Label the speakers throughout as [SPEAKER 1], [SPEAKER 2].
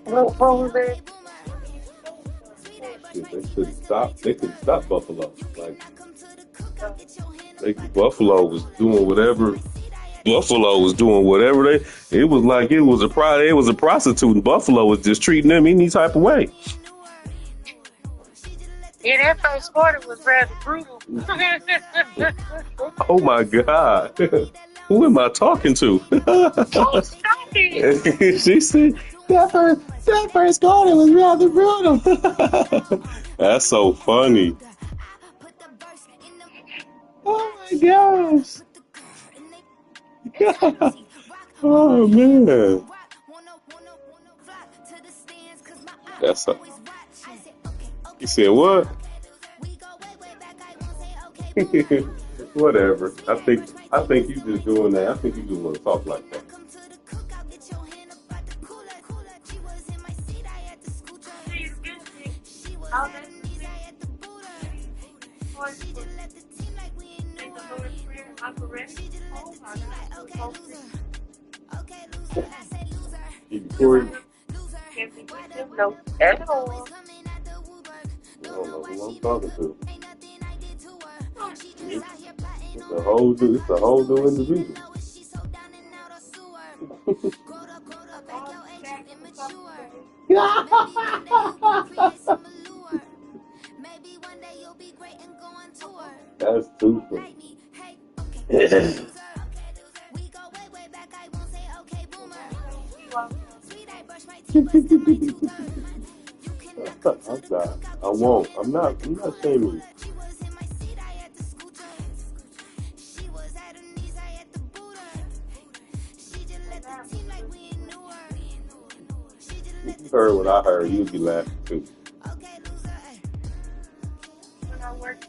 [SPEAKER 1] What was that?
[SPEAKER 2] Shit, they couldn't stop. They couldn't stop Buffalo. Like Buffalo was doing whatever. Buffalo was doing whatever they. It was like it was a It was a prostitute, and Buffalo was just treating them any type of way.
[SPEAKER 1] Yeah, that first quarter was rather brutal.
[SPEAKER 2] Oh my God. Who am I talking to?
[SPEAKER 1] Oh, stop it.
[SPEAKER 2] She said that first quarter was rather brutal. That's so funny. Oh my gosh. Oh man. That's a, you said what? Whatever. I think you just doing that. I think you just want to talk like that.
[SPEAKER 1] She's guilty. All that voice was in the Lord's Prayer. I correct. Oh my God. You
[SPEAKER 2] Corey,
[SPEAKER 1] want to give me them notes at all.
[SPEAKER 2] I don't know who I'm talking to.
[SPEAKER 1] Oh,
[SPEAKER 2] It's a whole new individual.
[SPEAKER 1] all that for something today.
[SPEAKER 2] That's too funny.
[SPEAKER 1] And that's how you are.
[SPEAKER 2] I'm not. I won't. I'm not. I'm not shaming you.
[SPEAKER 1] And that was
[SPEAKER 2] If you heard what I heard, you'd be laughing too.
[SPEAKER 1] when I worked.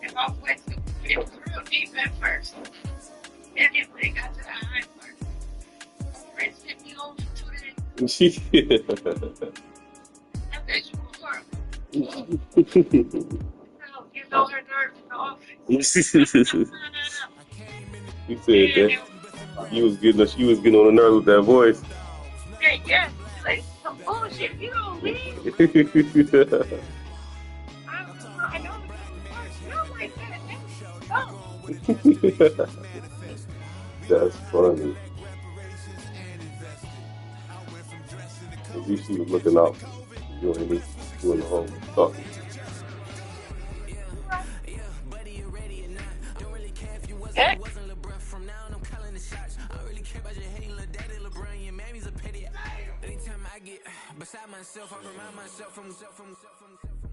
[SPEAKER 1] If I went to, it was real deep at first. And then when it got to the high part, Chris sent me home for 2 days. I bet you were horrible. You know her nerves in the office.
[SPEAKER 2] You said
[SPEAKER 1] And
[SPEAKER 2] that you was getting on the nerves with that voice.
[SPEAKER 1] yeah, like some bullshit. You don't leave. I know it doesn't work. You don't like that. No.
[SPEAKER 2] That's funny. At least she was looking out. You know, me doing the home talking.
[SPEAKER 1] Heck.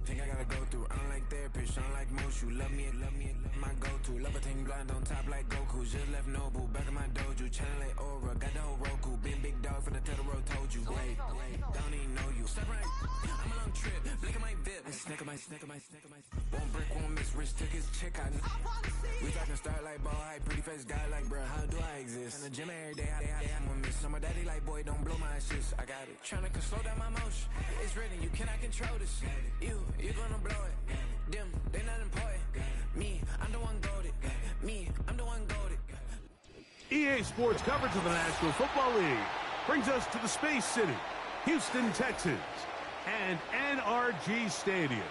[SPEAKER 3] Think I gotta go through, unlike therapist, unlike most, you love me, my go-to. Love a thing blind on top like Goku, just left Noble, back in my dojo, channel like Aura, got the whole Roku, big dog from the Totoro told you, wait, don't even know you. Step right, I'm a long trip, look at my VIP, snicker my, won't break, won't miss, rich took his chick, we talking start like ball high, pretty face guy like, bruh, how do I exist? In the gym every day, I'm gonna miss, so my daddy like, boy, don't blow my shit, I got it, tryna slow down my motion, it's written, you cannot control this, you gonna blow it. Them, they not important. Me, I'm the one goaded. Me, I'm the one goaded.
[SPEAKER 4] EA Sports coverage of the National Football League brings us to the Space City, Houston, Texas, and NRG Stadium.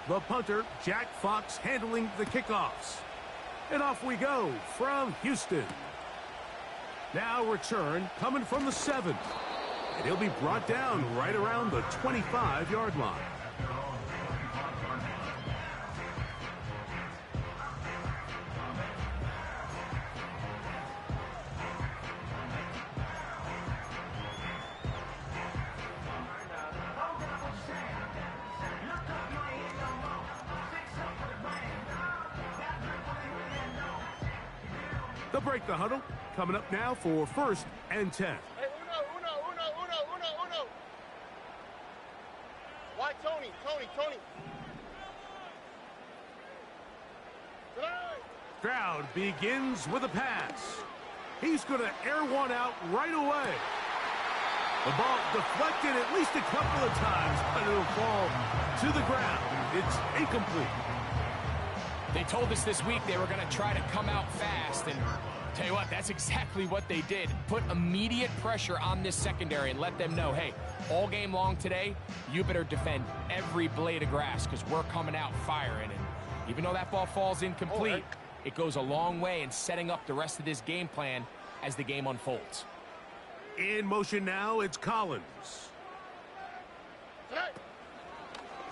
[SPEAKER 4] The punter, Jack Fox, handling the kickoffs. And off we go from Houston. Now return coming from the 7th. And he'll be brought down right around the 25-yard line. They'll break the huddle. Coming up now for 1st and 10.
[SPEAKER 5] Hey, uno. Why Tony?
[SPEAKER 4] Stroud begins with a pass. He's going to air one out right away. The ball deflected at least a couple of times, but it'll fall to the ground. It's incomplete.
[SPEAKER 6] They told us this week they were going to try to come out fast, and tell you what, that's exactly what they did. Put immediate pressure on this secondary and let them know, hey, all game long today, you better defend every blade of grass because we're coming out firing. And even though that ball falls incomplete, it goes a long way in setting up the rest of this game plan as the game unfolds.
[SPEAKER 4] In motion now, it's Collins.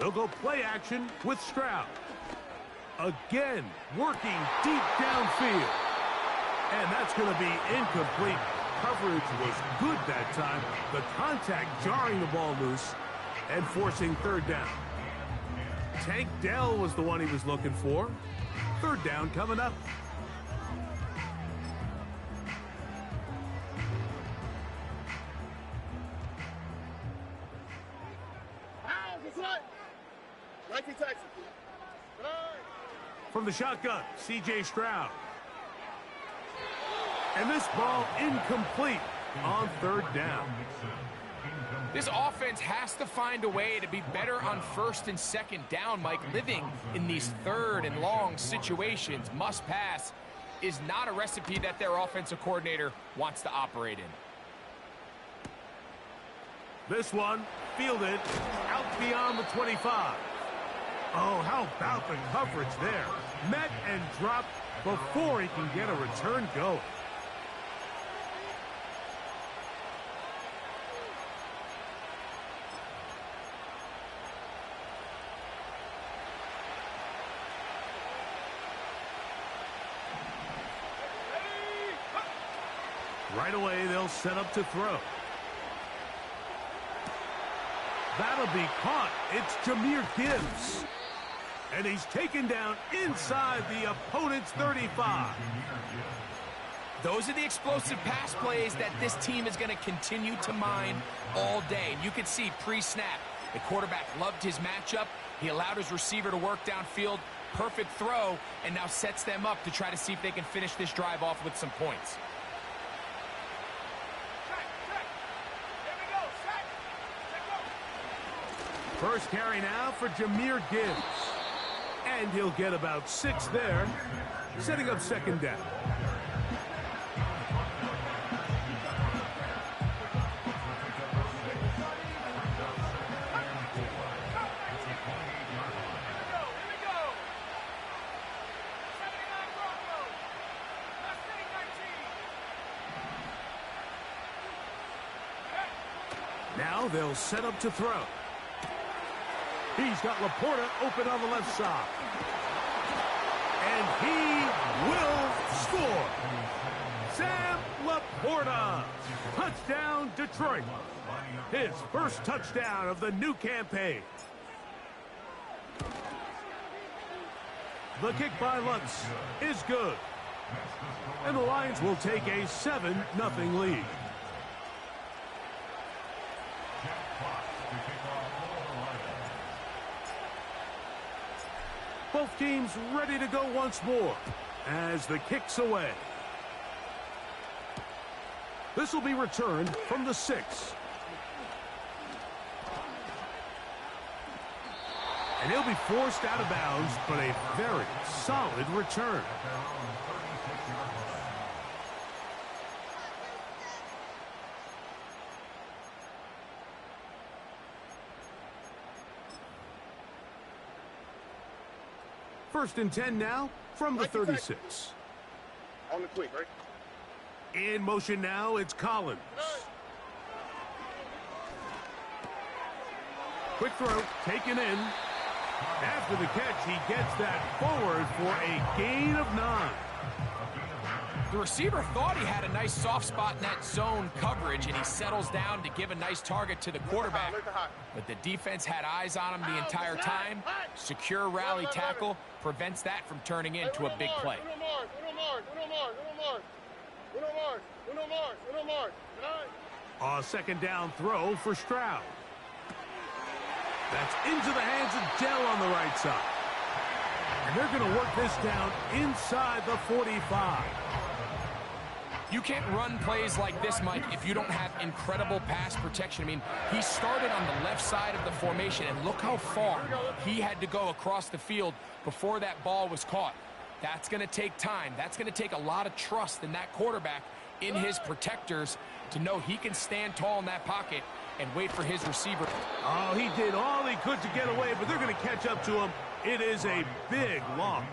[SPEAKER 4] They'll go play action with Stroud. Again, working deep downfield. And that's going to be incomplete. Coverage was good that time. The contact jarring the ball loose and forcing 3rd down. Tank Dell was the one he was looking for. 3rd down coming up. From the shotgun, C.J. Stroud. And this ball incomplete on 3rd down.
[SPEAKER 6] This offense has to find a way to be better on 1st and 2nd down, Mike. Living in these 3rd and long situations, must pass, is not a recipe that their offensive coordinator wants to operate in.
[SPEAKER 4] This one fielded out beyond the 25. Oh, how about the coverage there? Met and dropped before he can get a return going. Right away, they'll set up to throw. That'll be caught. It's Jahmyr Gibbs. And he's taken down inside the opponent's 35.
[SPEAKER 6] Those are the explosive pass plays that this team is going to continue to mine all day. And you can see pre-snap, the quarterback loved his matchup. He allowed his receiver to work downfield. Perfect throw, and now sets them up to try to see if they can finish this drive off with some points.
[SPEAKER 4] First carry now for Jahmyr Gibbs. And he'll get about 6 there, setting up 2nd down. Now they'll set up to throw. He's got Laporta open on the left side. And he will score. Sam Laporta. Touchdown, Detroit. His first touchdown of the new campaign. The kick by Lutz is good. And the Lions will take a 7-0 lead. Both teams ready to go once more as the kick's away. This will be returned from the 6. And he'll be forced out of bounds, but a very solid return. First and 10 now from the 36.
[SPEAKER 5] On the quick, right?
[SPEAKER 4] In motion now, it's Collins. Quick throw, taken in. After the catch, he gets that forward for a gain of 9.
[SPEAKER 6] The receiver thought he had a nice soft spot in that zone coverage, and he settles down to give a nice target to the quarterback. But the defense had eyes on him the entire time. Secure rally tackle prevents that from turning into a big play.
[SPEAKER 4] Second down throw for Stroud. That's into the hands of Dell on the right side. And they're going to work this down inside the 45.
[SPEAKER 6] You can't run plays like this, Mike, if you don't have incredible pass protection. I mean, he started on the left side of the formation, and look how far he had to go across the field before that ball was caught. That's going to take time. That's going to take a lot of trust in that quarterback, in his protectors, to know he can stand tall in that pocket and wait for his receiver.
[SPEAKER 4] Oh, he did all he could to get away, but they're going to catch up to him. It is a big loss.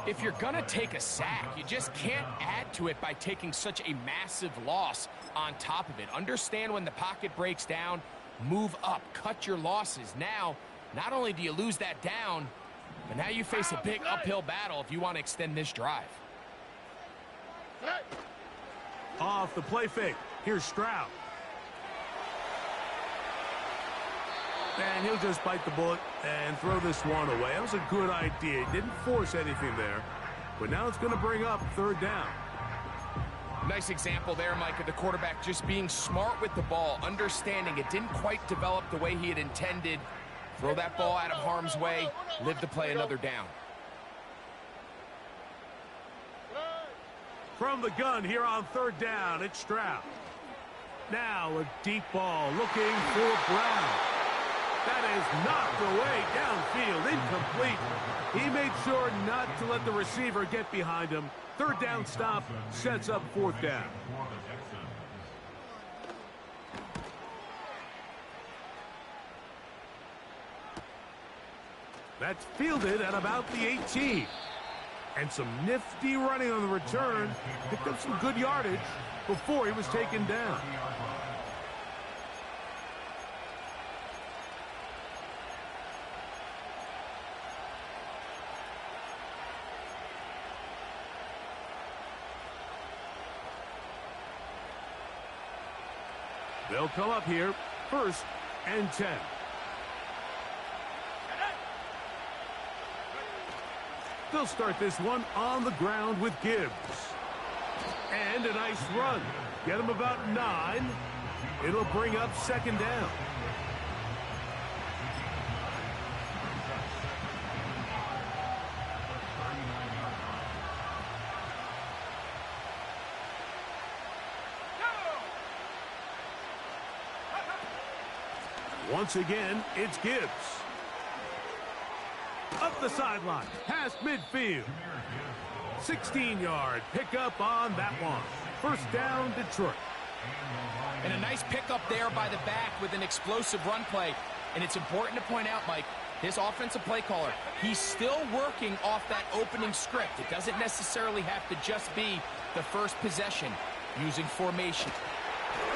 [SPEAKER 6] If you're going to take a sack, you just can't add to it by taking such a massive loss on top of it. Understand when the pocket breaks down, move up, cut your losses. Now, not only do you lose that down, but now you face a big uphill battle if you want to extend this drive.
[SPEAKER 4] Off the play fake. Here's Stroud. And he'll just bite the bullet and throw this one away. That was a good idea. He didn't force anything there. But now it's going to bring up third down.
[SPEAKER 6] Nice example there, Mike, of the quarterback just being smart with the ball, understanding it didn't quite develop the way he had intended. Throw that ball out of harm's way, live to play another down.
[SPEAKER 4] From the gun here on third down, it's Stroud. Now a deep ball looking for Brown. That is knocked away downfield, incomplete. He made sure not to let the receiver get behind him. Third down stop sets up fourth down. That's fielded at about the 18. And some nifty running on the return. Picked up some good yardage before he was taken down. They'll come up here, 1st and 10. They'll start this one on the ground with Gibbs. And a nice run. Get him about 9. It'll bring up second down. Once again, it's Gibbs. Up the sideline, past midfield. 16-yard pickup on that one. First down, Detroit.
[SPEAKER 6] And a nice pickup there by the back with an explosive run play. And it's important to point out, Mike, this offensive play caller, he's still working off that opening script. It doesn't necessarily have to just be the first possession using formation.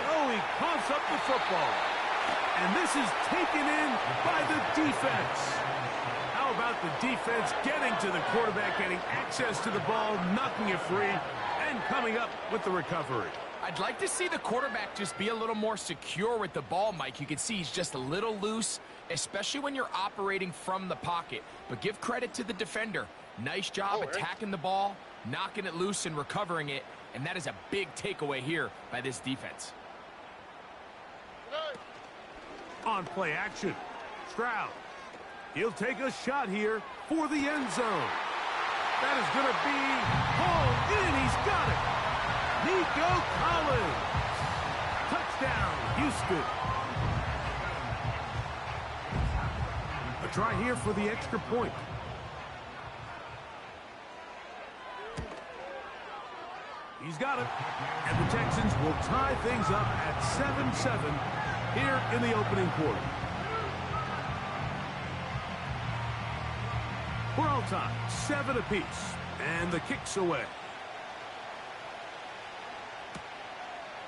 [SPEAKER 4] Oh, he pumps up the football. And this is taken in by the defense. How about the defense getting to the quarterback, getting access to the ball, knocking it free, and coming up with the recovery?
[SPEAKER 6] I'd like to see the quarterback just be a little more secure with the ball, Mike. You can see he's just a little loose, especially when you're operating from the pocket. But give credit to the defender. Nice job attacking the ball, knocking it loose and recovering it. And that is a big takeaway here by this defense.
[SPEAKER 4] On play action, Stroud. He'll take a shot here for the end zone. That is going to be hauled in. He's got it. Nico Collins. Touchdown, Houston. A try here for the extra point. He's got it. And the Texans will tie things up at 7-7 here in the opening quarter. We're all time, 7 apiece, and the kick's away.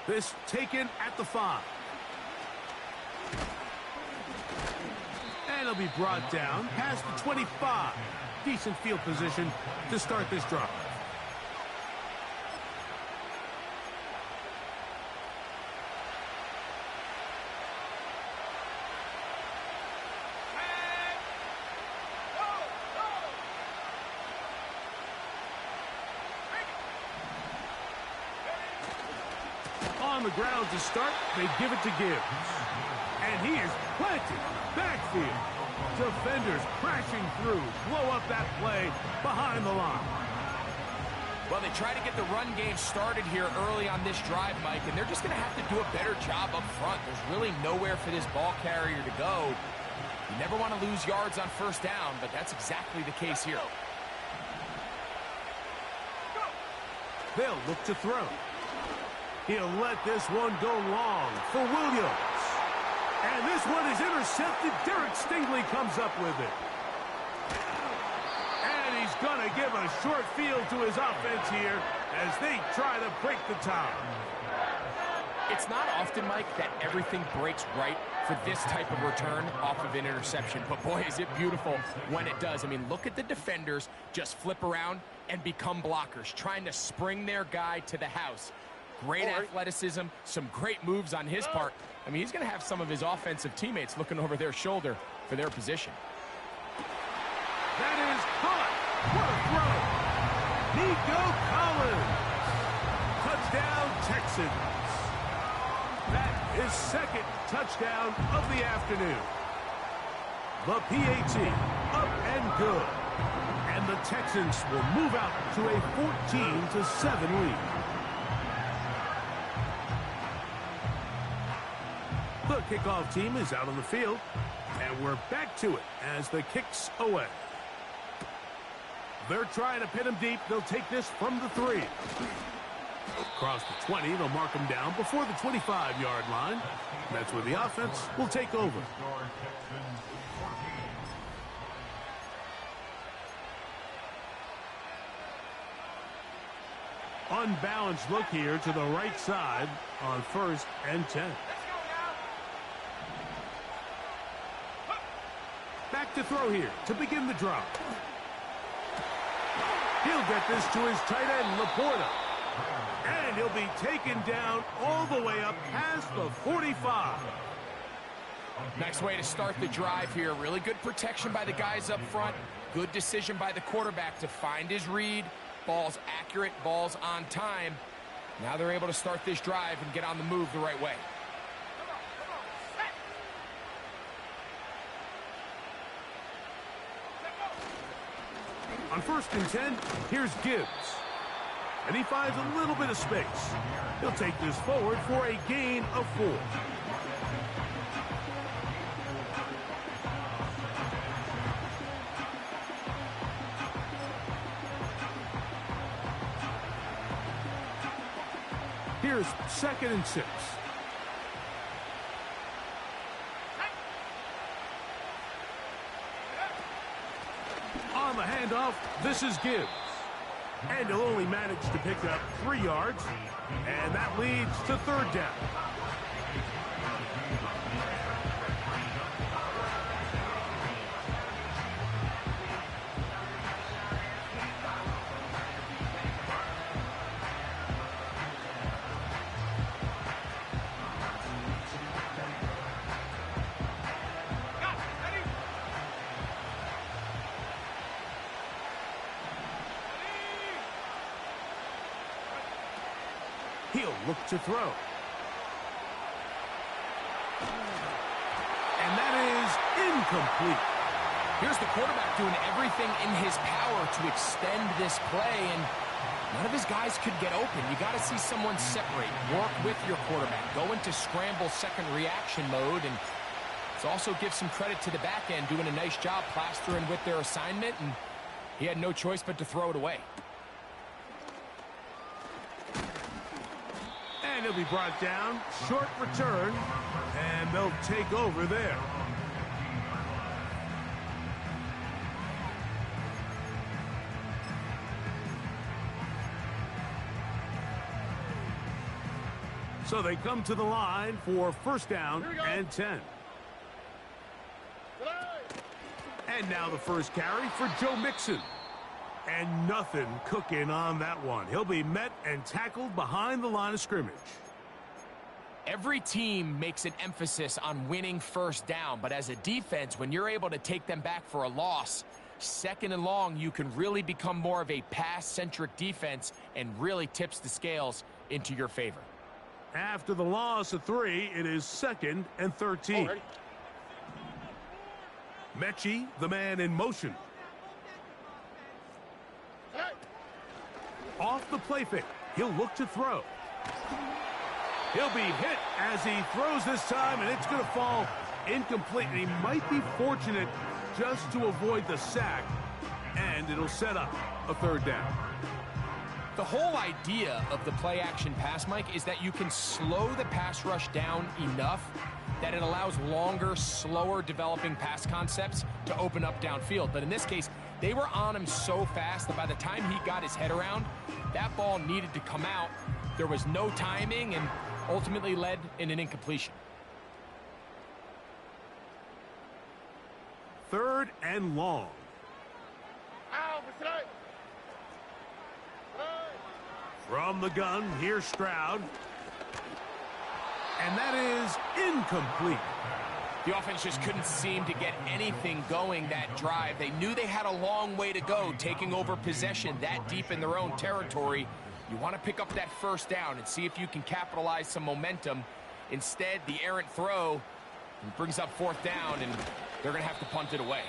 [SPEAKER 4] This taken at the 5. And it'll be brought down past the 25. Decent field position to start this drive. on the ground to start. They give it to Gibbs. And he is planted backfield. Defenders crashing through. Blow up that play behind the line.
[SPEAKER 6] Well, they try to get the run game started here early on this drive, Mike, and they're just going to have to do a better job up front. There's really nowhere for this ball carrier to go. You never want to lose yards on first down, but that's exactly the case here.
[SPEAKER 4] They'll look to throw. He'll let this one go long for Williams. And this one is intercepted. Derek Stingley comes up with it. And he's going to give a short field to his offense here as they try to break the tie.
[SPEAKER 6] It's not often, Mike, that everything breaks right for this type of return off of an interception. But, boy, is it beautiful when it does. I mean, look at the defenders just flip around and become blockers, trying to spring their guy to the house. Great athleticism, some great moves on his part. I mean, he's going to have some of his offensive teammates looking over their shoulder for their position.
[SPEAKER 4] That is caught. What a throw. Nico Collins. Touchdown, Texans. That is second touchdown of the afternoon. The PAT up and good. And the Texans will move out to a 14-7 lead. The kickoff team is out on the field. And we're back to it as the kick's away. They're trying to pin him deep. They'll take this from the 3. Across the 20, they'll mark him down before the 25-yard line. That's where the offense will take over. Unbalanced look here to the right side on 1st and 10. Back to throw here to begin the drop. He'll get this to his tight end, Laporta. And he'll be taken down all the way up past the 45.
[SPEAKER 6] Nice way to start the drive here. Really good protection by the guys up front. Good decision by the quarterback to find his read. Ball's accurate, ball's on time. Now they're able to start this drive and get on the move the right way.
[SPEAKER 4] On 1st and 10, here's Gibbs. And he finds a little bit of space. He'll take this forward for a gain of 4. Here's 2nd and 6. On the handoff, this is Gibbs. And he'll only manage to pick up 3 yards. And that leads to 3rd down. He'll look to throw. And that is incomplete.
[SPEAKER 6] Here's the quarterback doing everything in his power to extend this play, and none of his guys could get open. You got to see someone separate, work with your quarterback, go into scramble second reaction mode, and it's also give some credit to the back end doing a nice job plastering with their assignment, and he had no choice but to throw it away.
[SPEAKER 4] And he'll be brought down, short return, and they'll take over there. So they come to the line for 1st down and 10. And now the first carry for Joe Mixon. And nothing cooking on that one. He'll be met and tackled behind the line of scrimmage.
[SPEAKER 6] Every team makes an emphasis on winning 1st down, but as a defense, when you're able to take them back for a loss, 2nd and long, you can really become more of a pass-centric defense and really tips the scales into your favor.
[SPEAKER 4] After the loss of 3, it is 2nd and 13. Mechie, the man in motion. Off the play fake. He'll look to throw. He'll be hit as he throws this time, and it's going to fall incomplete. And he might be fortunate just to avoid the sack, and it'll set up a 3rd down.
[SPEAKER 6] The whole idea of the play-action pass, Mike, is that you can slow the pass rush down enough that it allows longer, slower developing pass concepts to open up downfield. But in this case, they were on him so fast that by the time he got his head around, that ball needed to come out. There was no timing and ultimately led in an incompletion.
[SPEAKER 4] 3rd and long. From the gun, here's Stroud. And that is incomplete.
[SPEAKER 6] The offense just couldn't seem to get anything going that drive. They knew they had a long way to go, taking over possession that deep in their own territory. You want to pick up that 1st down and see if you can capitalize some momentum. Instead, the errant throw brings up 4th down, and they're going to have to punt it away.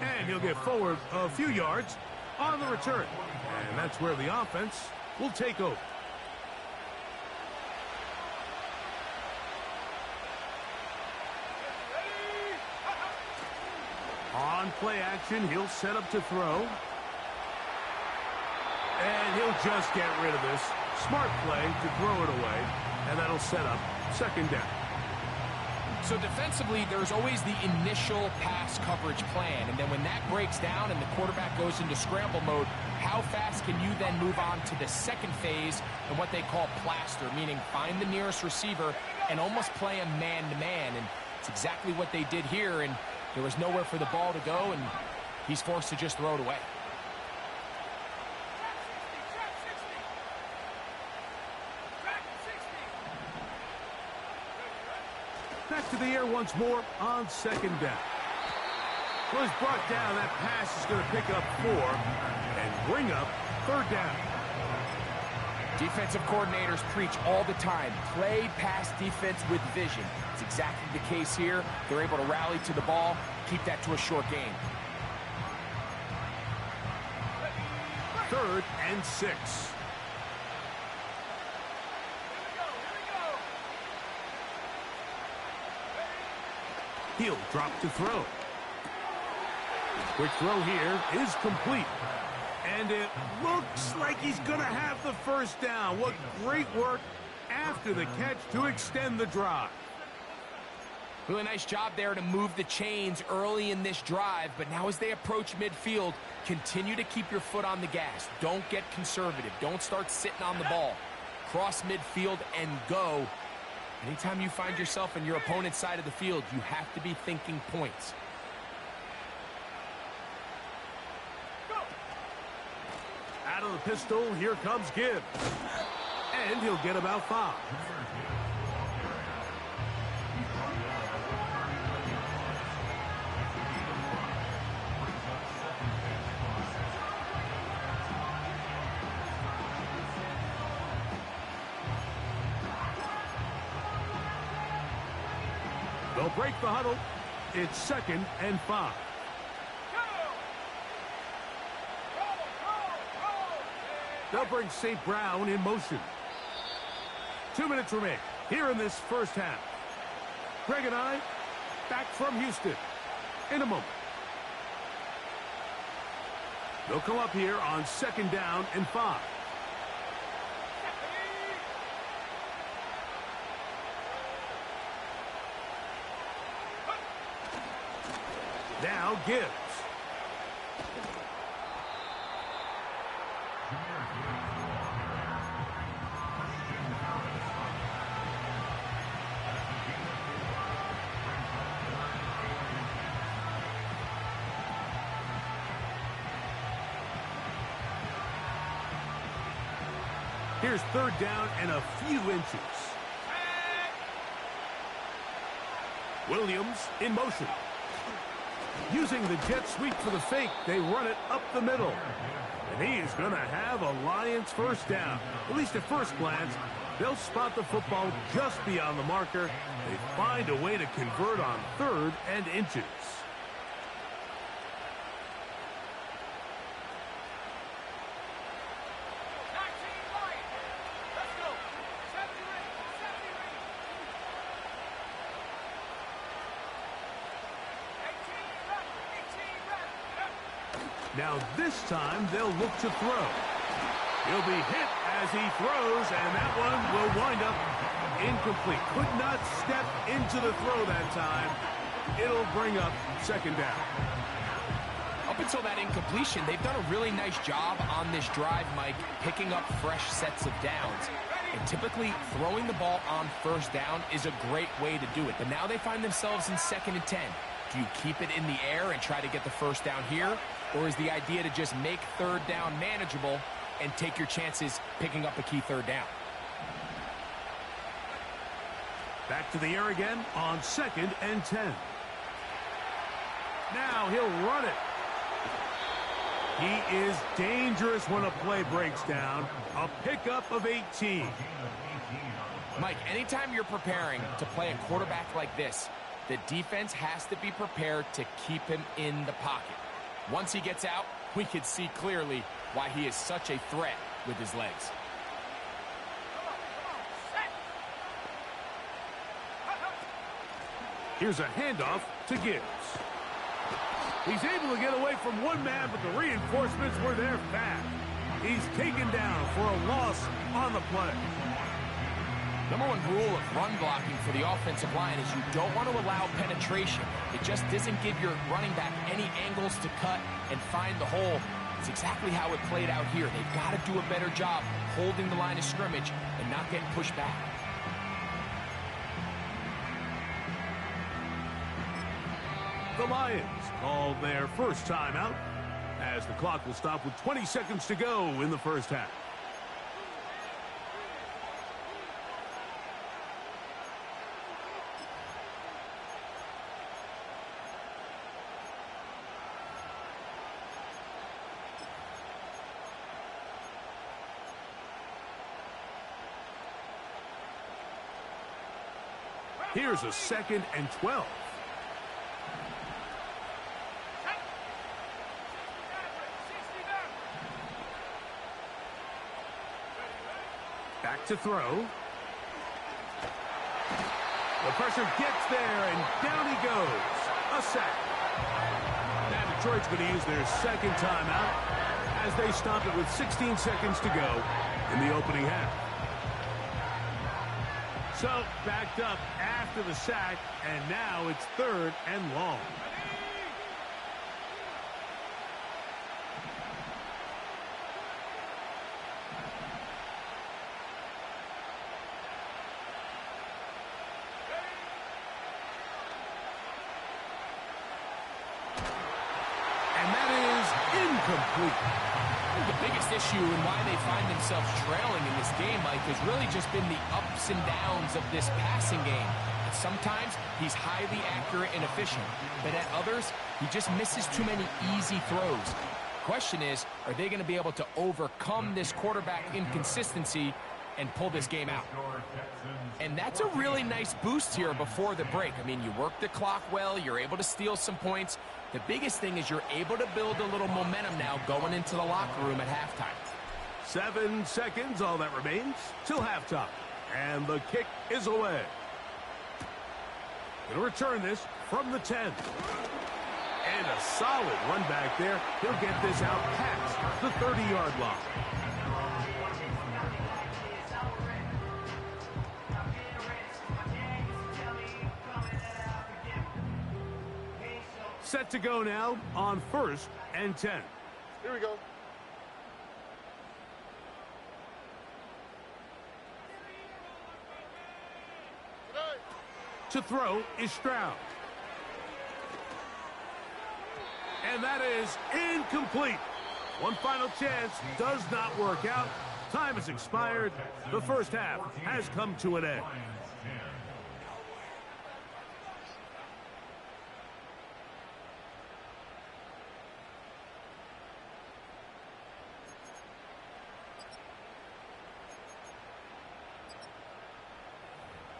[SPEAKER 4] And he'll get forward a few yards on the return. And that's where the offense will take over. On play action, he'll set up to throw. And he'll just get rid of this. Smart play to throw it away. And that'll set up 2nd down.
[SPEAKER 6] So defensively, there's always the initial pass coverage plan. And then when that breaks down and the quarterback goes into scramble mode, how fast can you then move on to the 2nd phase and what they call plaster, meaning find the nearest receiver and almost play him man-to-man. And it's exactly what they did here. And there was nowhere for the ball to go, and he's forced to just throw it away.
[SPEAKER 4] Back to the air once more on 2nd down. Was brought down. That pass is going to pick up 4 and bring up 3rd down.
[SPEAKER 6] Defensive coordinators preach all the time, play pass defense with vision. It's exactly the case here. They're able to rally to the ball, keep that to a short game.
[SPEAKER 4] 3rd and 6. He'll drop to throw. Quick throw here is complete. And it looks like he's going to have the 1st down. What great work after the catch to extend the drive.
[SPEAKER 6] Really nice job there to move the chains early in this drive, but now as they approach midfield, continue to keep your foot on the gas. Don't get conservative. Don't start sitting on the ball. Cross midfield and go. Anytime you find yourself on your opponent's side of the field, you have to be thinking points.
[SPEAKER 4] Out of the pistol, here comes Gibbs. And he'll get about 5. They'll break the huddle. It's 2nd and 5. They'll bring St. Brown in motion. 2 minutes remain here in this 1st half. Greg and I back from Houston in a moment. They'll come up here on 2nd down and 5. Now Gibbs. Here's 3rd down and a few inches. Williams in motion. Using the jet sweep for the fake, they run it up the middle. And he is going to have a Lions 1st down. At least at first glance, They'll spot the football just beyond the marker. They find a way to convert on 3rd and inches. Now this time they'll look to throw. He'll be hit as he throws, and that one will wind up incomplete. Could not step into the throw that time. It'll bring up 2nd down.
[SPEAKER 6] Up until that incompletion, they've done a really nice job on this drive, Mike, picking up fresh sets of downs. And typically, throwing the ball on 1st down is a great way to do it. But now they find themselves in 2nd and 10. Do you keep it in the air and try to get the 1st down here? Or is the idea to just make 3rd down manageable and take your chances picking up a key 3rd down?
[SPEAKER 4] Back to the air again on 2nd and 10. Now he'll run it. He is dangerous when a play breaks down. A pickup of 18.
[SPEAKER 6] Mike, anytime you're preparing to play a quarterback like this, the defense has to be prepared to keep him in the pocket. Once he gets out, we can see clearly why he is such a threat with his legs.
[SPEAKER 4] Here's a handoff to Gibbs. He's able to get away from one man, but the reinforcements were there fast. He's taken down for a loss on the play.
[SPEAKER 6] #1 rule of run blocking for the offensive line is you don't want to allow penetration. It just doesn't give your running back any angles to cut and find the hole. It's exactly how it played out here. They've got to do a better job holding the line of scrimmage and not getting pushed back.
[SPEAKER 4] The Lions called their first timeout as the clock will stop with 20 seconds to go in the 1st half. Here's a 2nd and 12. Back to throw. The pressure gets there, and down he goes. A sack. Now Detroit's going to use their 2nd timeout as they stop it with 16 seconds to go in the opening half. So, backed up after the sack, and now it's 3rd and long. And that is incomplete.
[SPEAKER 6] The biggest issue and why they find themselves trailing in this game, Mike, has really just been the ups and downs of this passing game. And sometimes he's highly accurate and efficient, but at others, he just misses too many easy throws. Question is, are they going to be able to overcome this quarterback inconsistency and pull this game out? And that's a really nice boost here before the break. I mean, you work the clock well, you're able to steal some points. The biggest thing is you're able to build a little momentum now going into the locker room at halftime.
[SPEAKER 4] 7 seconds, all that remains, till halftime. And the kick is away. Going to return this from the 10. And a solid run back there. He'll get this out past the 30-yard line. Set to go now on 1st and 10.
[SPEAKER 5] Here we go.
[SPEAKER 4] To throw is Stroud. And that is incomplete. One final chance does not work out. Time has expired. The 1st half has come to an end.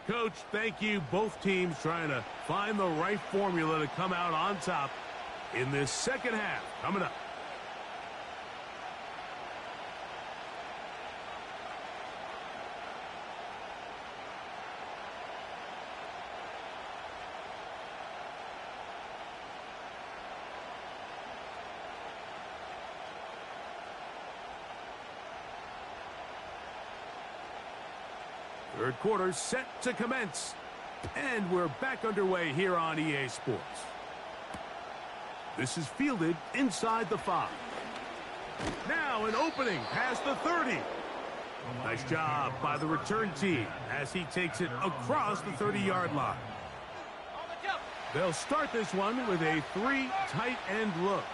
[SPEAKER 4] Coach, thank you. Both teams trying to find the right formula to come out on top in this second half. Coming up. Third quarter set to commence. And we're back underway here on EA Sports. This is fielded inside the 5. Now an opening past the 30. Nice job by the return team as he takes it across the 30-yard line. They'll start this one with a 3 tight end look.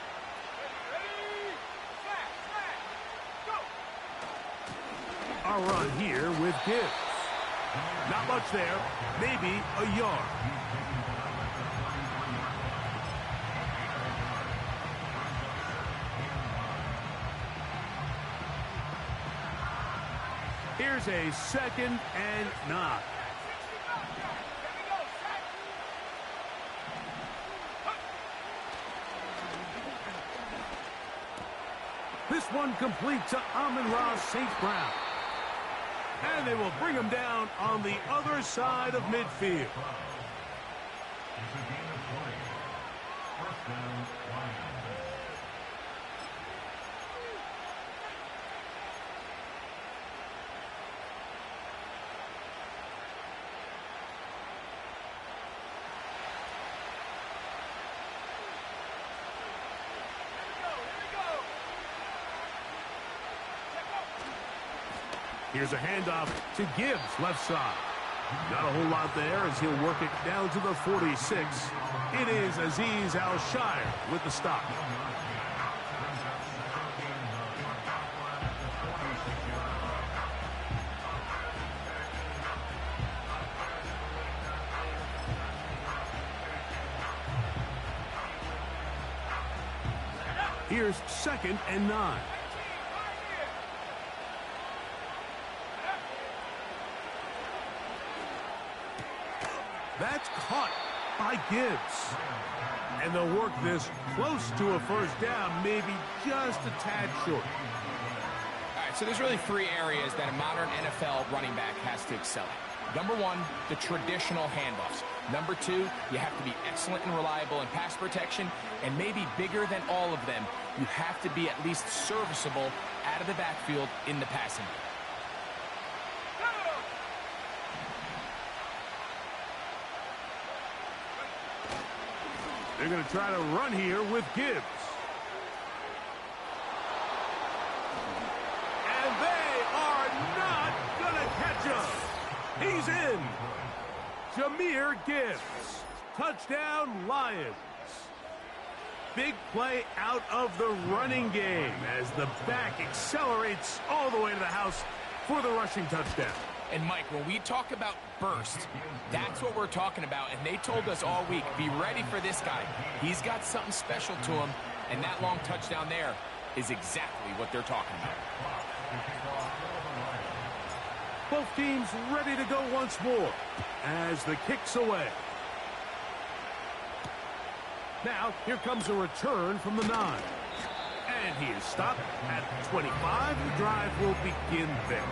[SPEAKER 4] A run here with Gibbs. Not much there, maybe a yard. Here's a 2nd and 9. This one complete to Amon-Ra St. Brown. And they will bring him down on the other side of midfield. Here's a handoff to Gibbs, left side. Not a whole lot there as he'll work it down to the 46. It is Azeez Al-Shire with the stop. Here's 2nd and 9. That's caught by Gibbs. And they'll work this close to a first down, maybe just a tad short.
[SPEAKER 6] All right, so there's really 3 areas that a modern NFL running back has to excel at. Number 1, the traditional handoffs. Number 2, you have to be excellent and reliable in pass protection. And maybe bigger than all of them, you have to be at least serviceable out of the backfield in the passing game.
[SPEAKER 4] They're going to try to run here with Gibbs. And they are not going to catch him. He's in. Jahmyr Gibbs. Touchdown, Lions. Big play out of the running game as the back accelerates all the way to the house for the rushing touchdown.
[SPEAKER 6] And, Mike, when we talk about burst, that's what we're talking about. And they told us all week, be ready for this guy. He's got something special to him. And that long touchdown there is exactly what they're talking about.
[SPEAKER 4] Both teams ready to go once more as the kick's away. Now, here comes a return from the 9. And he is stopped at 25. The drive will begin there.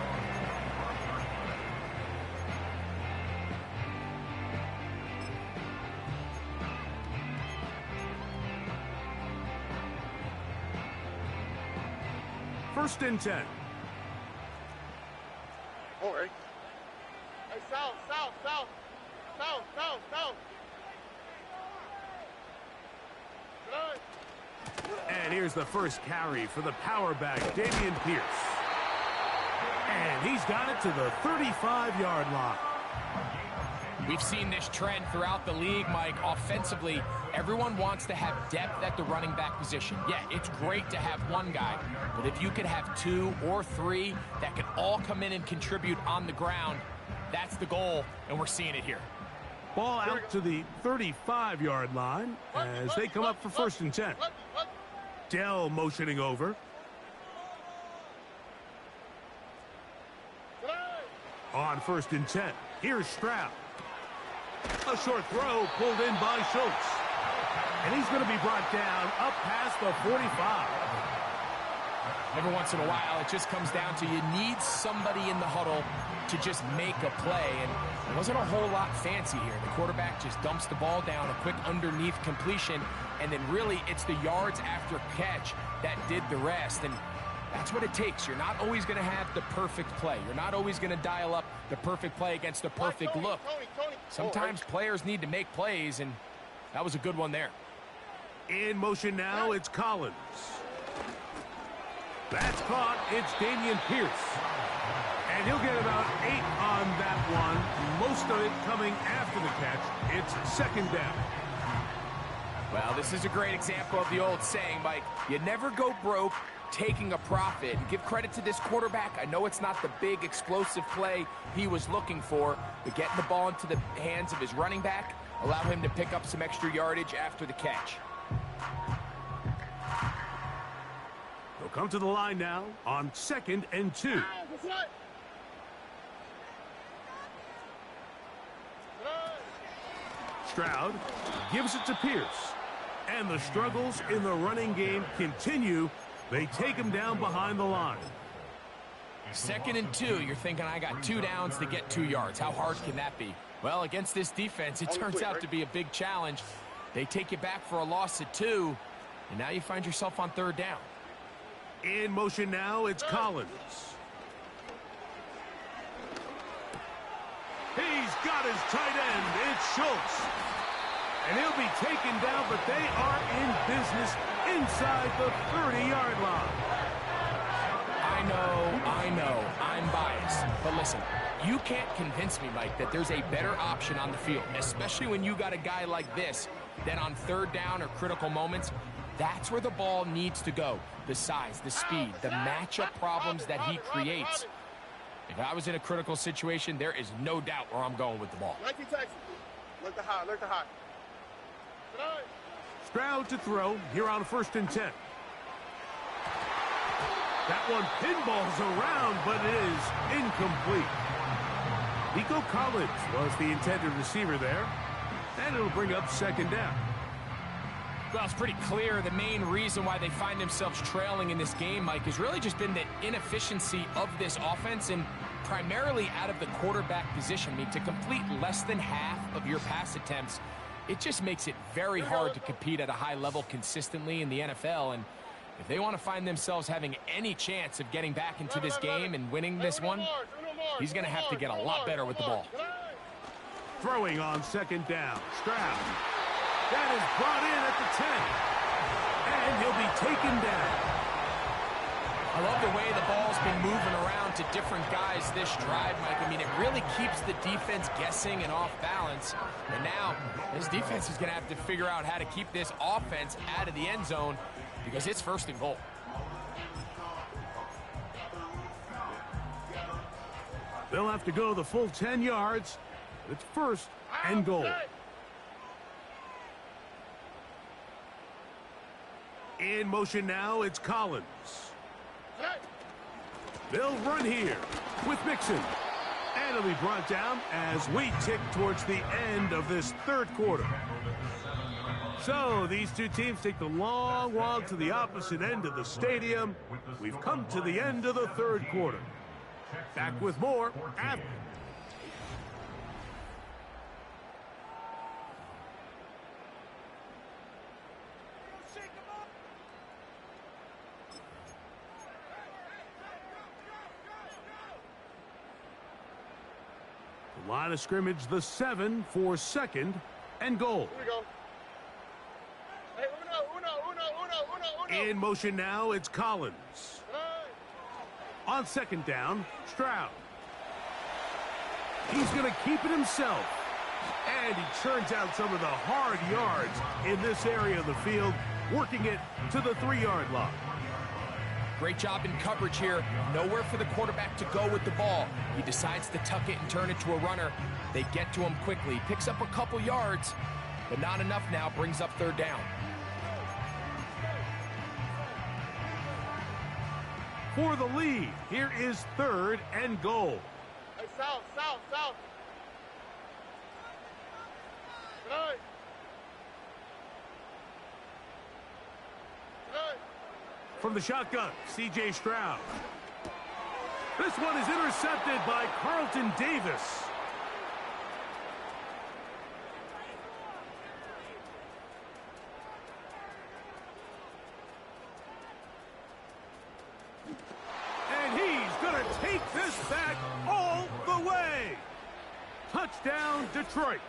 [SPEAKER 4] First and 10.
[SPEAKER 5] All right. Hey, south.
[SPEAKER 4] And here's the first carry for the power back, Dameon Pierce. And he's got it to the 35-yard line.
[SPEAKER 6] We've seen this trend throughout the league, Mike. Offensively, everyone wants to have depth at the running back position. Yeah, it's great to have one guy, but if you could have 2 or 3 that can all come in and contribute on the ground, that's the goal, and we're seeing it here.
[SPEAKER 4] Ball out to the 35-yard line as they come up for first and 10. Dell motioning over. On 1st and 10, here's Stroud. A short throw pulled in by Schultz. And he's going to be brought down up past the 45.
[SPEAKER 6] Every once in a while, it just comes down to you need somebody in the huddle to just make a play. And it wasn't a whole lot fancy here. The quarterback just dumps the ball down, a quick underneath completion, and then really it's the yards after catch that did the rest. And that's what it takes. You're not always going to have the perfect play. You're not always going to dial up the perfect play against the perfect look. Sometimes players need to make plays, and that was a good one there.
[SPEAKER 4] In motion now, it's Collins. That's caught. It's Dameon Pierce. And he'll get about 8 on that one. Most of it coming after the catch. It's 2nd down.
[SPEAKER 6] Well, this is a great example of the old saying, Mike. You never go broke taking a profit. And give credit to this quarterback. I know it's not the big explosive play he was looking for, but getting the ball into the hands of his running back allow him to pick up some extra yardage after the catch.
[SPEAKER 4] They'll come to the line now on 2nd and 2. Stroud gives it to Pierce. And the struggles in the running game continue. They take him down behind the line.
[SPEAKER 6] 2nd and 2, you're thinking, I got 2 downs to get 2 yards. How hard can that be? Well, against this defense, it turns out to be a big challenge. They take you back for a loss at 2, and now you find yourself on 3rd down.
[SPEAKER 4] In motion now, it's Collins. He's got his tight end. It's Schultz. And he'll be taken down, but they are in business inside the 30-yard line.
[SPEAKER 6] I know, I'm biased. But listen, you can't convince me, Mike, that there's a better option on the field, especially when you got a guy like this, that on 3rd down or critical moments, that's where the ball needs to go. The size, the speed, the matchup problems that he creates. If I was in a critical situation, there is no doubt where I'm going with the ball.
[SPEAKER 5] Look to high, look to high.
[SPEAKER 4] Stroud to throw here on 1st and 10. That one pinballs around, but it is incomplete. Nico Collins was the intended receiver there, and it'll bring up 2nd down.
[SPEAKER 6] Well, it's pretty clear the main reason why they find themselves trailing in this game, Mike, has really just been the inefficiency of this offense and primarily out of the quarterback position. I mean, to complete less than half of your pass attempts, it just makes it very hard to compete at a high level consistently in the NFL. And if they want to find themselves having any chance of getting back into this game and winning this one, he's going to have to get a lot better with the ball.
[SPEAKER 4] Throwing on 2nd down, Stroud. That is brought in at the 10. And he'll be taken down.
[SPEAKER 6] I love the way the ball's been moving around to different guys this drive, Mike. I mean, it really keeps the defense guessing and off balance. And now, this defense is going to have to figure out how to keep this offense out of the end zone because it's 1st and goal.
[SPEAKER 4] They'll have to go the full 10 yards. It's 1st and goal. In motion now, it's Collins. They'll run here with Mixon. And it'll be brought down as we tick towards the end of this 3rd quarter. So these two teams take the long walk to the opposite end of the stadium. We've come to the end of the 3rd quarter. Back with more after. Line of scrimmage, the 7 for 2nd and goal.
[SPEAKER 5] Here we go. Hey, uno.
[SPEAKER 4] In motion now, it's Collins. On 2nd down, Stroud. He's going to keep it himself. And he turns out some of the hard yards in this area of the field, working it to the 3-yard line.
[SPEAKER 6] Great job in coverage here. Nowhere for the quarterback to go with the ball. He decides to tuck it and turn it to a runner. They get to him quickly. Picks up a couple yards, but not enough now. Brings up 3rd down.
[SPEAKER 4] For the lead, here is 3rd and goal.
[SPEAKER 5] Hey, south, south, south. Good. Good.
[SPEAKER 4] From the shotgun, C.J. Stroud. This one is intercepted by Carlton Davis. And he's going to take this back all the way. Touchdown, Detroit.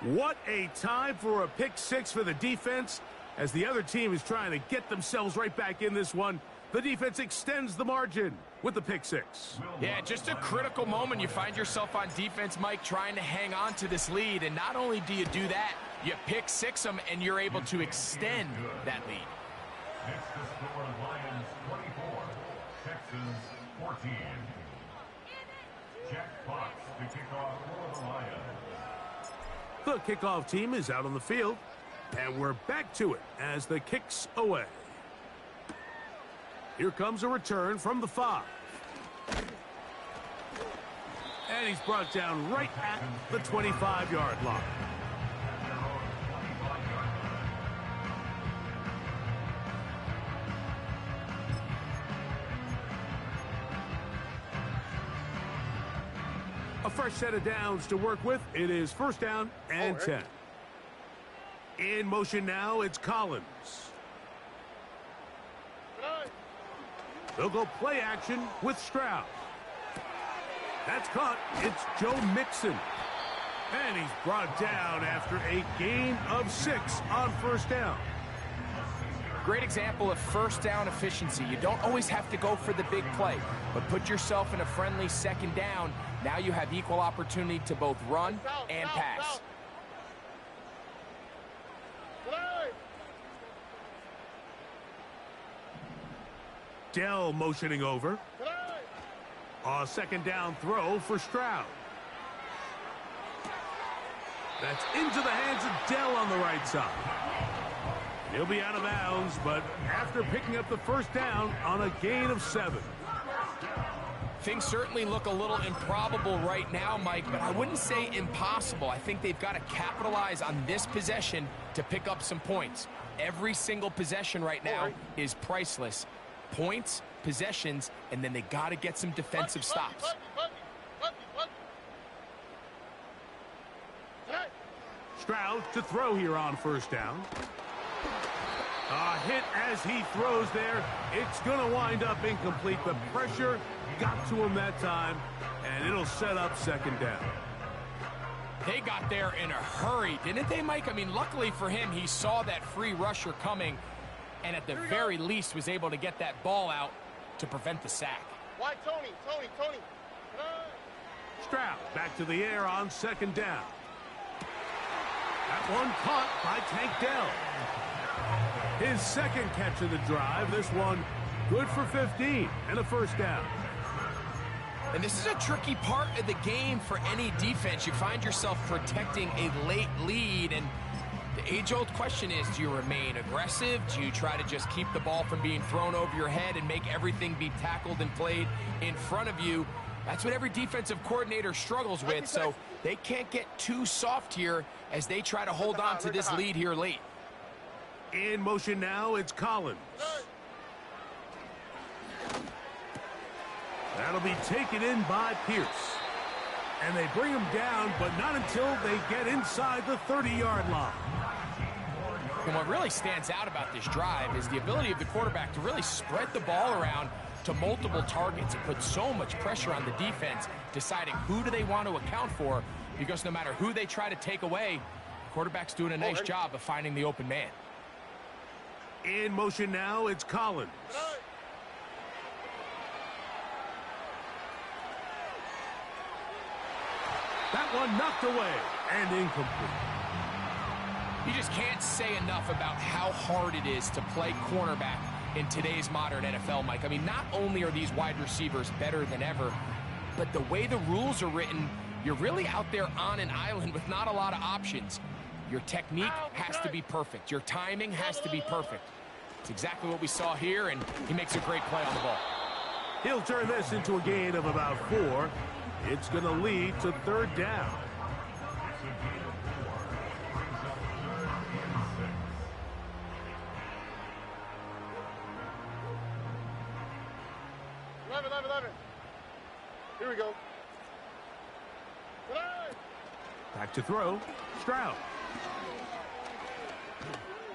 [SPEAKER 4] What a time for a pick six for the defense. As the other team is trying to get themselves right back in this one, the defense extends the margin with the pick six.
[SPEAKER 6] Yeah, just a critical moment. You find yourself on defense, Mike, trying to hang on to this lead. And not only do you do that, you pick six them, and you're able to extend that lead.
[SPEAKER 7] Next to score, Lions 24, Texans 14. Jack Fox to kick off for the Lions.
[SPEAKER 4] The kickoff team is out on the field, and we're back to it as the kicks away. Here comes a return from the 5. And he's brought down right at the 25-yard line. A fresh set of downs to work with. It is first down and 10. In motion now, it's Collins. They'll go play action with Stroud. That's caught. It's Joe Mixon. And he's brought down after a gain of 6 on first down.
[SPEAKER 6] Great example of first down efficiency. You don't always have to go for the big play, but put yourself in a friendly second down. Now you have equal opportunity to both run and pass.
[SPEAKER 4] Dell motioning over. A second down throw for Stroud. That's into the hands of Dell on the right side. He'll be out of bounds, but after picking up the first down on a gain of 7.
[SPEAKER 6] Things certainly look a little improbable right now, Mike, but I wouldn't say impossible. I think they've got to capitalize on this possession to pick up some points. Every single possession right now is priceless. Points, possessions, and then they got to get some defensive stops.
[SPEAKER 4] Stroud to throw here on first down. A hit as he throws there. It's going to wind up incomplete. The pressure got to him that time, and it'll set up second down.
[SPEAKER 6] They got there in a hurry, didn't they, Mike? I mean, luckily for him, he saw that free rusher coming, and at the very least was able to get that ball out to prevent the sack.
[SPEAKER 5] Why, Tony?
[SPEAKER 4] Stroud back to the air on second down. That one caught by Tank Dell. His second catch of the drive. This one good for 15 and a first down.
[SPEAKER 6] And this is a tricky part of the game for any defense. You find yourself protecting a late lead, and the age-old question is, do you remain aggressive? Do you try to just keep the ball from being thrown over your head and make everything be tackled and played in front of you? That's what every defensive coordinator struggles with, so they can't get too soft here as they try to hold on to this lead here late.
[SPEAKER 4] In motion now, it's Collins. That'll be taken in by Pierce. And they bring him down, but not until they get inside the 30-yard line.
[SPEAKER 6] And what really stands out about this drive is the ability of the quarterback to really spread the ball around to multiple targets and put so much pressure on the defense, deciding who do they want to account for, because no matter who they try to take away, the quarterback's doing a nice job of finding the open man.
[SPEAKER 4] In motion now, it's Collins. That one knocked away and incomplete.
[SPEAKER 6] You just can't say enough about how hard it is to play cornerback in today's modern NFL, Mike. I mean, not only are these wide receivers better than ever, but the way the rules are written, you're really out there on an island with not a lot of options. Your technique has to be perfect. Your timing has to be perfect. It's exactly what we saw here, and he makes a great play on the ball.
[SPEAKER 4] He'll turn this into a gain of about 4. It's going to lead to 3rd down.
[SPEAKER 5] Here we go.
[SPEAKER 4] Back to throw. Stroud.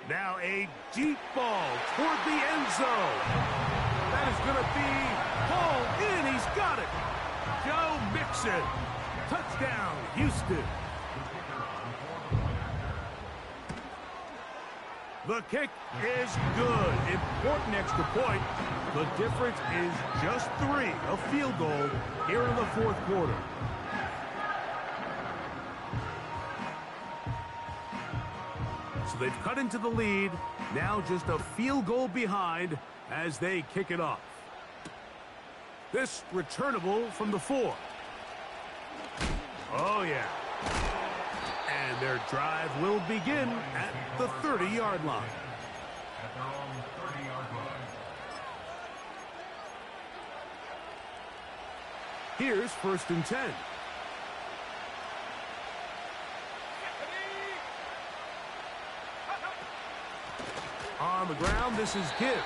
[SPEAKER 4] Now a deep ball toward the end zone. That is going to be hauled in. He's got it. Joe Mixon. Touchdown, Houston. The kick is good. Important extra point. The difference is just 3. A field goal here in the 4th quarter. So they've cut into the lead. Now just a field goal behind as they kick it off. This returnable from the 4. Oh, yeah. And their drive will begin at the 30-yard line.
[SPEAKER 7] At their own 30-yard line.
[SPEAKER 4] Here's 1st and 10. On the ground, this is Gibbs.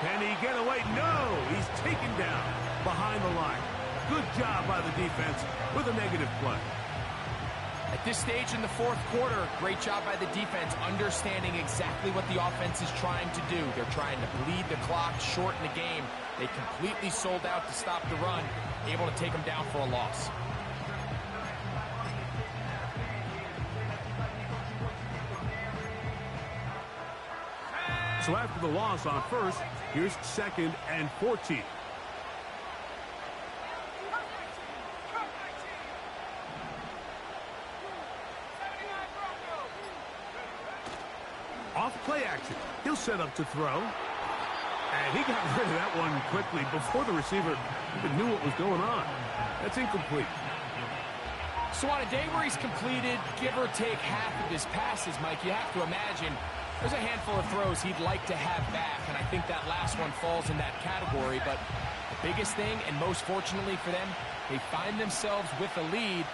[SPEAKER 4] Can he get away? No, he's taken down behind the line. Good job by the defense with a negative play.
[SPEAKER 6] At this stage in the 4th quarter, great job by the defense, understanding exactly what the offense is trying to do. They're trying to bleed the clock, shorten the game. They completely sold out to stop the run, able to take them down for a loss.
[SPEAKER 4] So after the loss on 1st, here's 2nd and 14. Off play action. He'll set up to throw. And he got rid of that one quickly before the receiver even knew what was going on. That's incomplete.
[SPEAKER 6] So on a day where he's completed, give or take half of his passes, Mike, you have to imagine there's a handful of throws he'd like to have back, and I think that last one falls in that category. But the biggest thing, and most fortunately for them, they find themselves with a lead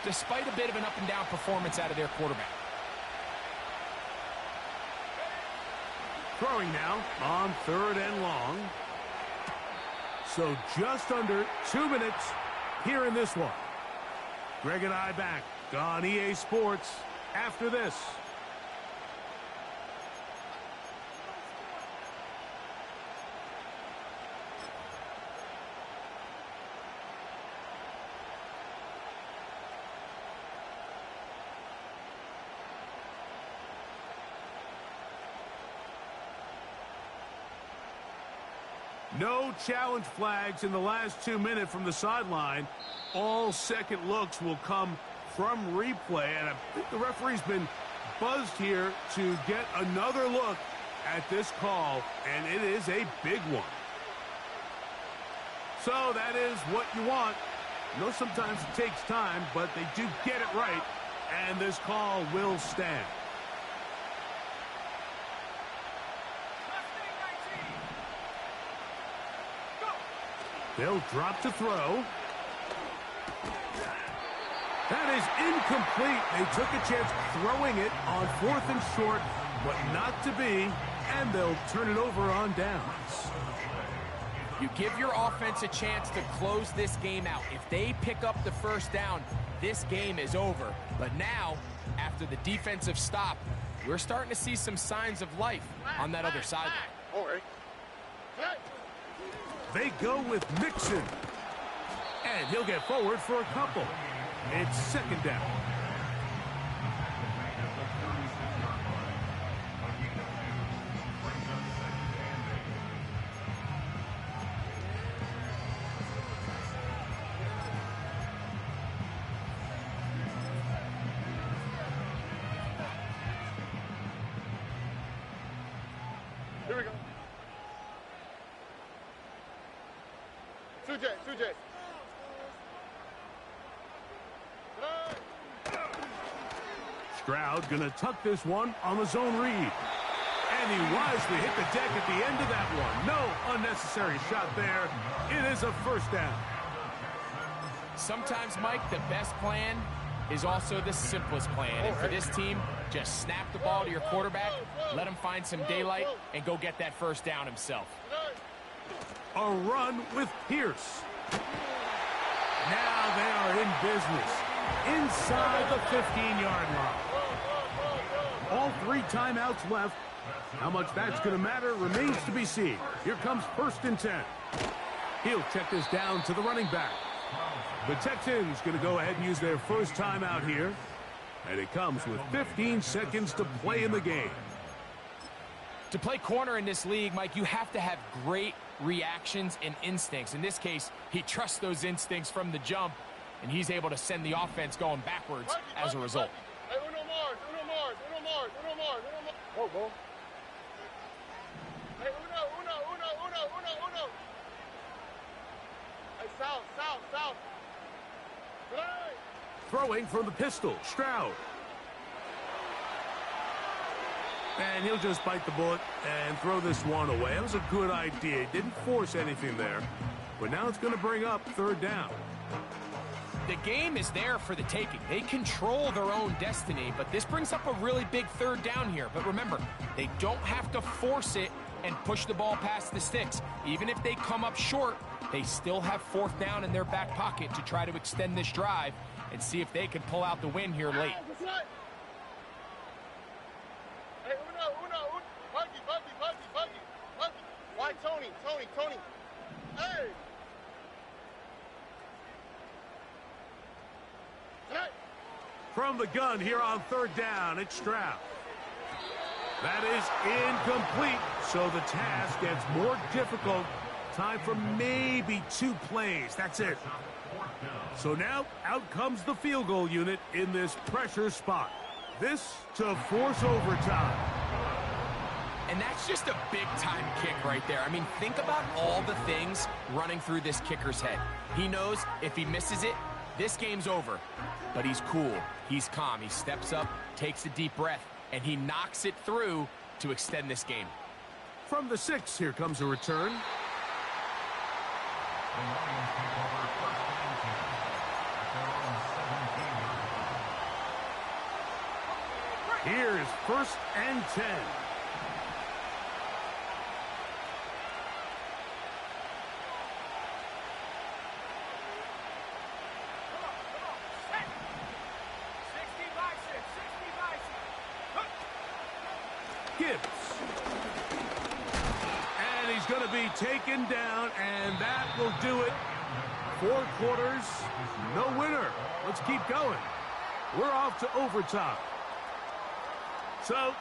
[SPEAKER 6] despite a bit of an up-and-down performance out of their quarterback.
[SPEAKER 4] Throwing now on 3rd and long. So just under 2 minutes here in this one. Greg and I back on EA Sports after this. No challenge flags in the last 2 minutes from the sideline. All second looks will come from replay. And I think the referee's been buzzed here to get another look at this call. And it is a big one. So that is what you want. I know sometimes it takes time, but they do get it right. And this call will stand. They'll drop to throw. That is incomplete. They took a chance throwing it on 4th and short, but not to be, and they'll turn it over on downs.
[SPEAKER 6] You give your offense a chance to close this game out. If they pick up the 1st down, this game is over. But now, after the defensive stop, we're starting to see some signs of life on that other sideline.
[SPEAKER 5] All right.
[SPEAKER 4] They go with Mixon. And he'll get forward for a couple. It's 2nd down.
[SPEAKER 5] Here we go. 2J, 2J.
[SPEAKER 4] Stroud gonna tuck this one on the zone read. And he wisely hit the deck at the end of that one. No unnecessary shot there. It is a first down.
[SPEAKER 6] Sometimes, Mike, the best plan is also the simplest plan. And for this team, just snap the ball to your quarterback, let him find some daylight, and go get that first down himself.
[SPEAKER 4] A run with Pierce. Now they are in business inside the 15-yard line. All 3 timeouts left. How much that's going to matter remains to be seen. Here comes 1st and 10. He'll check this down to the running back. The Texans going to go ahead and use their first timeout here. And it comes with 15 seconds to play in the game.
[SPEAKER 6] To play corner in this league, Mike, you have to have great reactions and instincts. In this case, he trusts those instincts from the jump, and he's able to send the offense going backwards as a result.
[SPEAKER 5] Hey, uno more. Oh, go. Hey, uno. Hey, south. Hey.
[SPEAKER 4] Throwing from the pistol, Stroud. And he'll just bite the bullet and throw this one away. That was a good idea. Didn't force anything there. But now it's going to bring up 3rd down.
[SPEAKER 6] The game is there for the taking. They control their own destiny, but this brings up a really big 3rd down here. But remember, they don't have to force it and push the ball past the sticks. Even if they come up short, they still have 4th down in their back pocket to try to extend this drive and see if they can pull out the win here late.
[SPEAKER 5] Hey, uno. Buggy. Why, Tony? Hey.
[SPEAKER 4] From the gun here on 3rd down, it's Stroud. That is incomplete, so the task gets more difficult. Time for maybe 2 plays. That's it. So now out comes the field goal unit in this pressure spot. This to force overtime.
[SPEAKER 6] And that's just a big-time kick right there. I mean, think about all the things running through this kicker's head. He knows if he misses it, this game's over. But he's cool. He's calm. He steps up, takes a deep breath, and he knocks it through to extend this game.
[SPEAKER 4] From the 6, here comes a return.
[SPEAKER 7] The Lions take over 1st and 10 at their own 17.
[SPEAKER 4] Here's 1st and 10. Gibbs. And he's going to be taken down, and that will do it. 4 quarters, no winner. Let's keep going. We're off to overtime. So,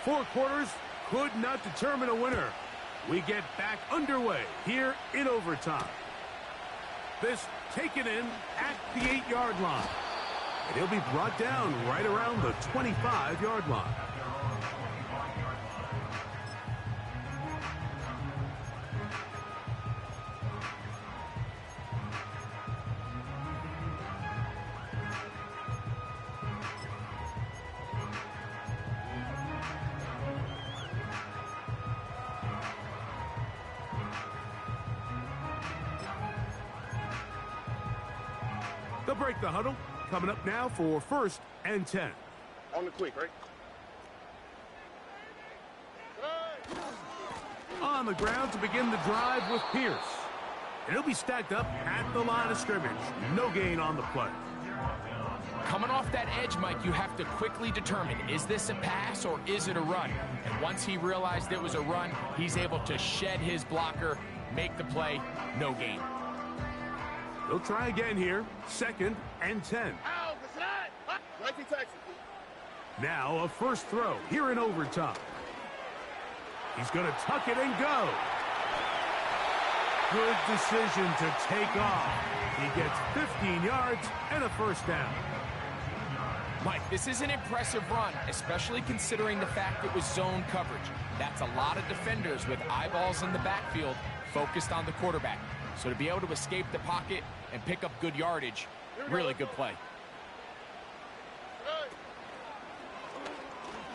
[SPEAKER 4] Four quarters could not determine a winner. We get back underway here in overtime. This taken in at the 8-yard line. And he'll be brought down right around the 25-yard line. They'll break the huddle. Coming up now for 1st and 10.
[SPEAKER 5] On the quick, right?
[SPEAKER 4] On the ground to begin the drive with Pierce. And he'll be stacked up at the line of scrimmage. No gain on the play.
[SPEAKER 6] Coming off that edge, Mike, you have to quickly determine, is this a pass or is it a run? And once he realized it was a run, he's able to shed his blocker, make the play, no gain.
[SPEAKER 4] They'll try again here. 2nd and 10. Now a first throw here in overtime. He's going to tuck it and go. Good decision to take off. He gets 15 yards and a first down.
[SPEAKER 6] Mike, this is an impressive run, especially considering the fact it was zone coverage. That's a lot of defenders with eyeballs in the backfield focused on the quarterback. So to be able to escape the pocket and pick up good yardage, really good play.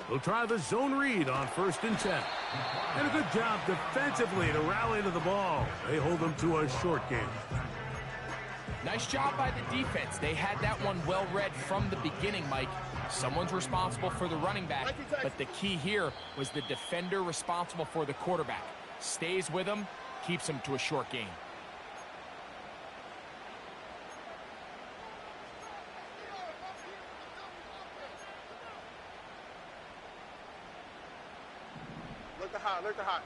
[SPEAKER 4] They'll try the zone read on 1st and 10. And a good job defensively to rally to the ball. They hold them to a short game.
[SPEAKER 6] Nice job by the defense. They had that one well read from the beginning, Mike. Someone's responsible for the running back, but the key here was the defender responsible for the quarterback. Stays with him, keeps him to a short game.
[SPEAKER 5] Look the hot.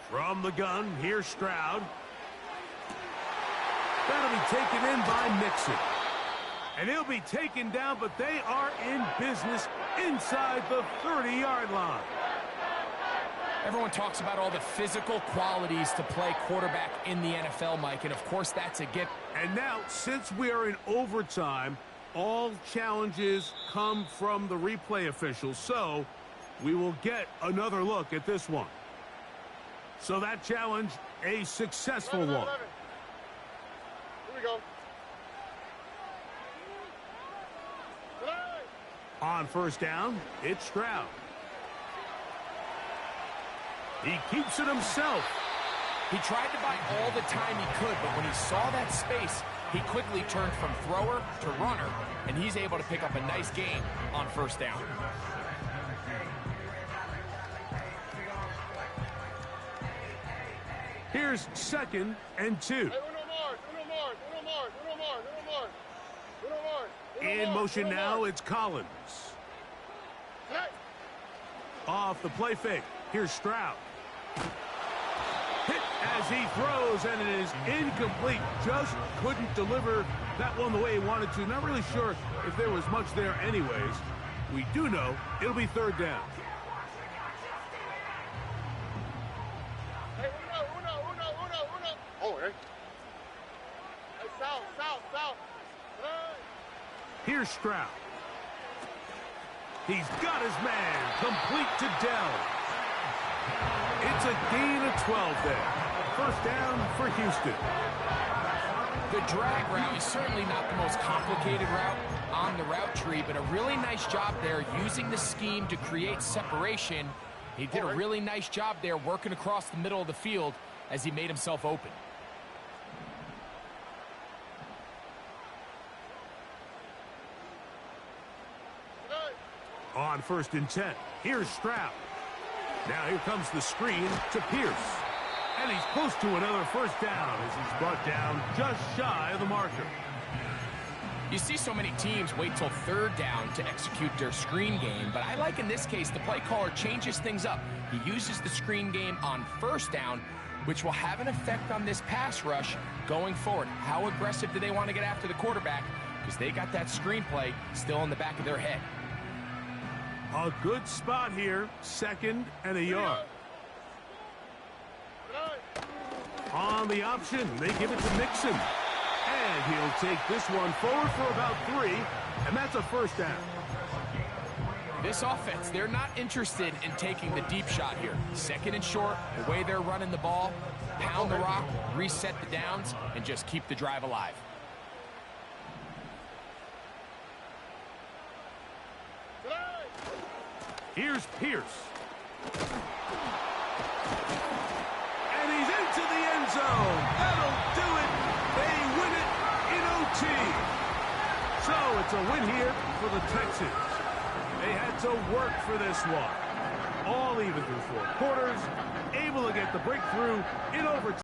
[SPEAKER 4] From the gun, here's Stroud. That'll be taken in by Mixon. And he'll be taken down, but they are in business inside the 30-yard line.
[SPEAKER 6] Everyone talks about all the physical qualities to play quarterback in the NFL, Mike, and of course that's a gift.
[SPEAKER 4] And now, since we are in overtime, all challenges come from the replay officials, so we will get another look at this one. So that challenge, a successful one.
[SPEAKER 5] 11. Here we go.
[SPEAKER 4] On 1st down, it's Stroud. He keeps it himself.
[SPEAKER 6] He tried to buy all the time he could, but when he saw that space, he quickly turned from thrower to runner, and he's able to pick up a nice gain on 1st down.
[SPEAKER 4] Here's 2nd and 2. In motion now, it's Collins. Off the play fake, here's Stroud. Hit as he throws, and it is incomplete. Just couldn't deliver that one the way he wanted to. Not really sure if there was much there anyways. We do know it'll be 3rd down.
[SPEAKER 5] Oh, hey. Hey, south.
[SPEAKER 4] Here's Stroud. He's got his man, complete to Dell. It's a gain of 12 there. 1st down for Houston.
[SPEAKER 6] The drag route is certainly not the most complicated route on the route tree, but a really nice job there using the scheme to create separation. He did a really nice job there working across the middle of the field as he made himself open.
[SPEAKER 4] On 1st and 10, here's Stroud. Now here comes the screen to Pierce. And he's close to another 1st down as he's brought down just shy of the marker.
[SPEAKER 6] You see so many teams wait till 3rd down to execute their screen game, but I like in this case the play caller changes things up. He uses the screen game on 1st down, which will have an effect on this pass rush going forward. How aggressive do they want to get after the quarterback? Because they got that screenplay still in the back of their head.
[SPEAKER 4] A good spot here, 2nd and a yard. On the option, they give it to Mixon. And he'll take this one forward for about 3, and that's a 1st down.
[SPEAKER 6] This offense, they're not interested in taking the deep shot here. 2nd and short, the way they're running the ball, pound the rock, reset the downs, and just keep the drive alive.
[SPEAKER 4] Here's Pierce. And he's into the end zone. That'll do it. They win it in OT. So it's a win here for the Texans. They had to work for this one. All even through 4 quarters. Able to get the breakthrough in overtime.